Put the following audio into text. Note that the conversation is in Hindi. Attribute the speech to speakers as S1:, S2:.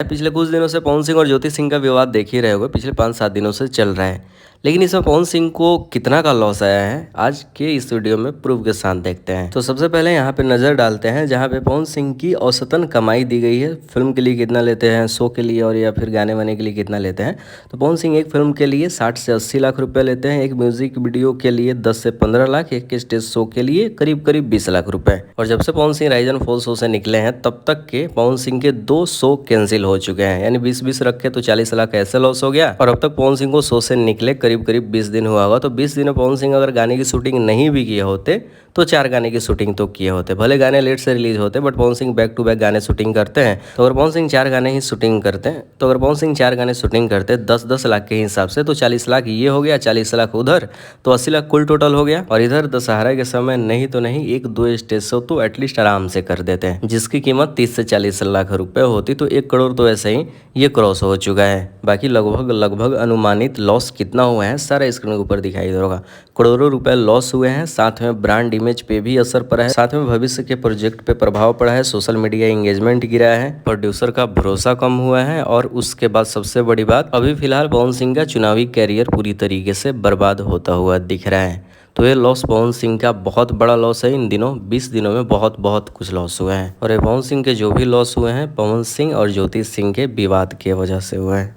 S1: पिछले कुछ दिनों से पवन सिंह और ज्योति सिंह का विवाद देख ही रहे होगे, पिछले 5-7 दिनों से चल रहा है। लेकिन इसमें पवन सिंह को कितना का लॉस आया है, आज के इस वीडियो में प्रूफ के साथ देखते हैं। तो सबसे पहले यहाँ पे नजर डालते हैं जहाँ पे पवन सिंह की औसतन कमाई दी गई है। फिल्म के लिए कितना लेते हैं, शो के लिए और या फिर गाने वाने के लिए कितना लेते हैं। तो पवन सिंह एक फिल्म के लिए 60 से 80 लाख रुपए लेते हैं, एक म्यूजिक वीडियो के लिए 10 से 15 लाख, एक स्टेज शो के लिए करीब करीब 20 लाख रुपए। और जब से Pawan Singh rise and fall show से निकले हैं तब तक के पवन सिंह के 2 शो कैंसिल हो चुके हैं, यानी 20-20 रखे तो 40 लाख ऐसे लॉस हो गया। और अब तक पवन सिंह को शो से निकले करीब करीब 20 दिन हुआ होगा। तो 20 दिन में पवन सिंह अगर गाने की शूटिंग नहीं भी किए होते तो 4 गाने की शूटिंग तो किए होते। भले गाने लेट से रिलीज होते but Pawan Singh back to back गाने शूटिंग करते हैं। तो अगर पवन सिंह 4 गाने ही शूटिंग करते हैं तो अगर पवन सिंह 4 गाने शूटिंग करते 10-10 लाख के हिसाब से तो 40 लाख ये हो गया, 40 लाख उधर, तो 80 लाख कुल टोटल हो गया। और इधर दशहरा के समय नहीं तो नहीं 1-2 स्टेज शो तो एटलीस्ट आराम से कर देते हैं, जिसकी कीमत 30 से 40 लाख रुपए होती तो 1 करोड़ तो ऐसे ही ये क्रॉस हो चुका है। बाकी लगभग अनुमानित लॉस कितना हुआ है सारा स्क्रीन के ऊपर दिखाई दे रहा होगा। करोड़ों रुपए लॉस हुए हैं, साथ में ब्रांड इमेज पे भी असर पड़ा है, साथ में भविष्य के प्रोजेक्ट पे प्रभाव पड़ा है, सोशल मीडिया एंगेजमेंट गिरा है, प्रोड्यूसर का भरोसा कम हुआ है। और उसके बाद सबसे बड़ी बात, अभी फिलहाल पवन सिंह का चुनावी कैरियर पूरी तरीके से बर्बाद होता हुआ दिख रहा है। तो ये लॉस पवन सिंह का बहुत बड़ा लॉस है। इन दिनों 20 दिनों में बहुत कुछ लॉस हुए हैं। और ये पवन सिंह के जो भी लॉस हुए हैं पवन सिंह और ज्योति सिंह के विवाद की वजह से हुए हैं।